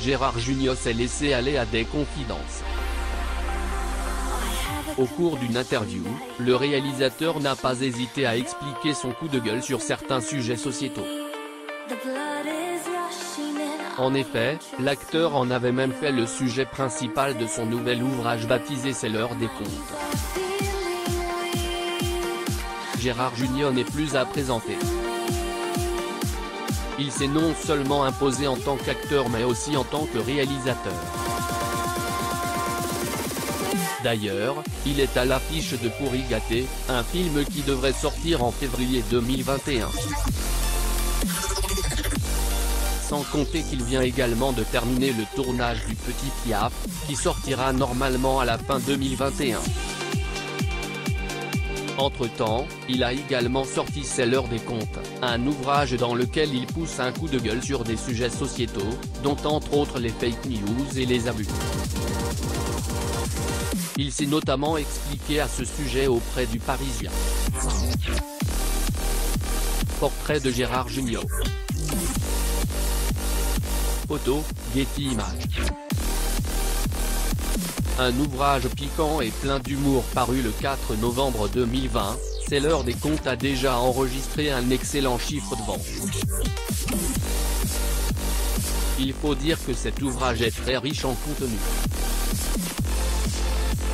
Gérard Jugnot s'est laissé aller à des confidences. Au cours d'une interview, le réalisateur n'a pas hésité à expliquer son coup de gueule sur certains sujets sociétaux. En effet, l'acteur en avait même fait le sujet principal de son nouvel ouvrage baptisé C'est l'heure des contes. Gérard Jugnot n'est plus à présenter. Il s'est non seulement imposé en tant qu'acteur mais aussi en tant que réalisateur. D'ailleurs, il est à l'affiche de Pourri gâté, un film qui devrait sortir en février 2021. Sans compter qu'il vient également de terminer le tournage du Petit Piaf, qui sortira normalement à la fin 2021. Entre-temps, il a également sorti C'est l'heure des contes, un ouvrage dans lequel il pousse un coup de gueule sur des sujets sociétaux, dont entre autres les fake news et les abus. Il s'est notamment expliqué à ce sujet auprès du Parisien. Portrait de Gérard Jugnot. Photo, Getty Images. Un ouvrage piquant et plein d'humour paru le 4 novembre 2020, C'est l'heure des contes a déjà enregistré un excellent chiffre de vente. Il faut dire que cet ouvrage est très riche en contenu.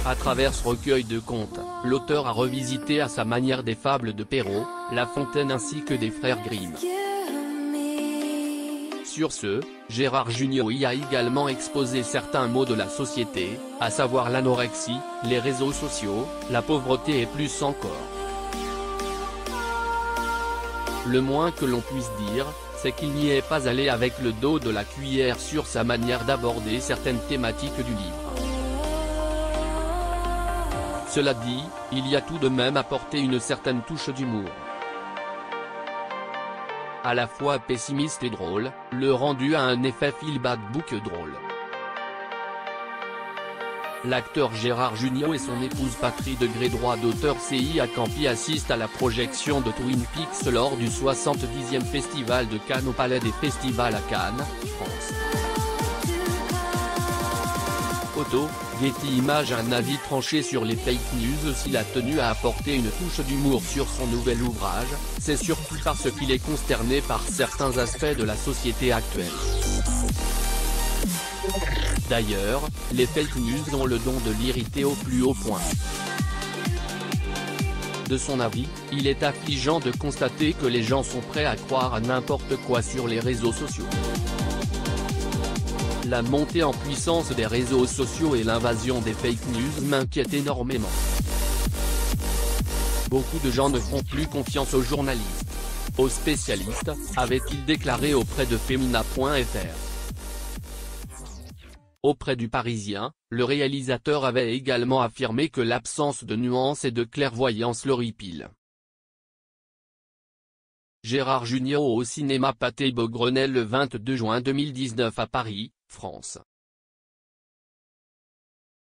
À travers ce recueil de contes, l'auteur a revisité à sa manière des fables de Perrault, La Fontaine ainsi que des frères Grimm. Sur ce, Gérard Jugnot y a également exposé certains maux de la société, à savoir l'anorexie, les réseaux sociaux, la pauvreté et plus encore. Le moins que l'on puisse dire, c'est qu'il n'y est pas allé avec le dos de la cuillère sur sa manière d'aborder certaines thématiques du livre. Cela dit, il y a tout de même apporté une certaine touche d'humour. À la fois pessimiste et drôle, le rendu a un effet feel-bad book drôle. L'acteur Gérard Jugnot et son épouse Patry Degré droit d'auteur CIA Campi assistent à la projection de Twin Peaks lors du 70e Festival de Cannes au Palais des Festivals à Cannes, France. Photo, Getty Images. Un avis tranché sur les fake news. S'il a tenu à apporter une touche d'humour sur son nouvel ouvrage, c'est surtout parce qu'il est consterné par certains aspects de la société actuelle. D'ailleurs, les fake news ont le don de l'irriter au plus haut point. De son avis, il est affligeant de constater que les gens sont prêts à croire à n'importe quoi sur les réseaux sociaux. La montée en puissance des réseaux sociaux et l'invasion des fake news m'inquiètent énormément. Beaucoup de gens ne font plus confiance aux journalistes, aux spécialistes, avait-il déclaré auprès de Femina.fr. Auprès du Parisien, le réalisateur avait également affirmé que l'absence de nuance et de clairvoyance l'horripile. Gérard Jugnot au cinéma Pathé Beaugrenelle le 22 juin 2019 à Paris, France.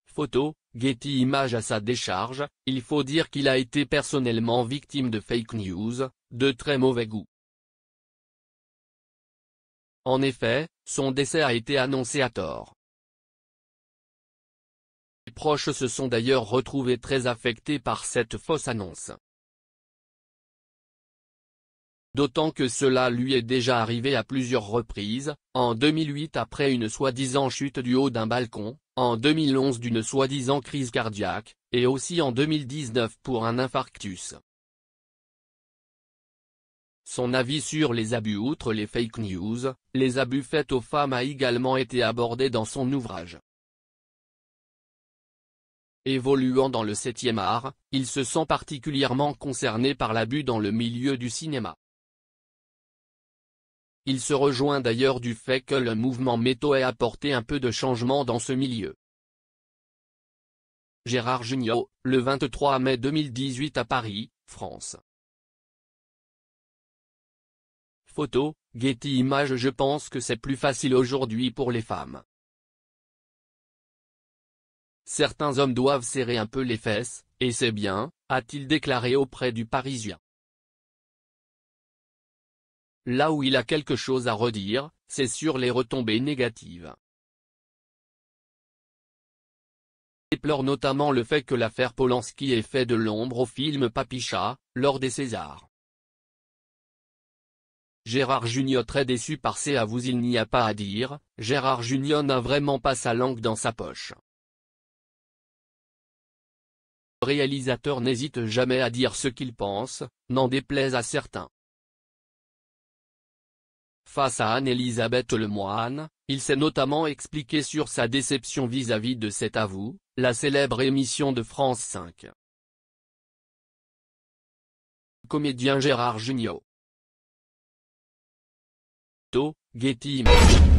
Photo, Getty Images. À sa décharge, il faut dire qu'il a été personnellement victime de fake news, de très mauvais goût. En effet, son décès a été annoncé à tort. Ses proches se sont d'ailleurs retrouvés très affectés par cette fausse annonce. D'autant que cela lui est déjà arrivé à plusieurs reprises, en 2008 après une soi-disant chute du haut d'un balcon, en 2011 d'une soi-disant crise cardiaque, et aussi en 2019 pour un infarctus. Son avis sur les abus. Outre les fake news, les abus faits aux femmes a également été abordé dans son ouvrage. Évoluant dans le 7e art, il se sent particulièrement concerné par l'abus dans le milieu du cinéma. Il se rejoint d'ailleurs du fait que le mouvement MeToo ait apporté un peu de changement dans ce milieu. Gérard Jugnot, le 23 mai 2018 à Paris, France. Photo, Getty Images. Je pense que c'est plus facile aujourd'hui pour les femmes. Certains hommes doivent serrer un peu les fesses, et c'est bien, a-t-il déclaré auprès du Parisien. là où il a quelque chose à redire, c'est sur les retombées négatives. Il déplore notamment le fait que l'affaire Polanski ait fait de l'ombre au film Papicha, lors des Césars. Gérard Jugnot très déçu par C'est à vous. Il n'y a pas à dire, Gérard Jugnot n'a vraiment pas sa langue dans sa poche. Le réalisateur n'hésite jamais à dire ce qu'il pense, n'en déplaise à certains. Face à Anne-Elisabeth Lemoine, il s'est notamment expliqué sur sa déception vis-à-vis de C'est à vous, la célèbre émission de France 5. Comédien Gérard Jugnot. Getty Images.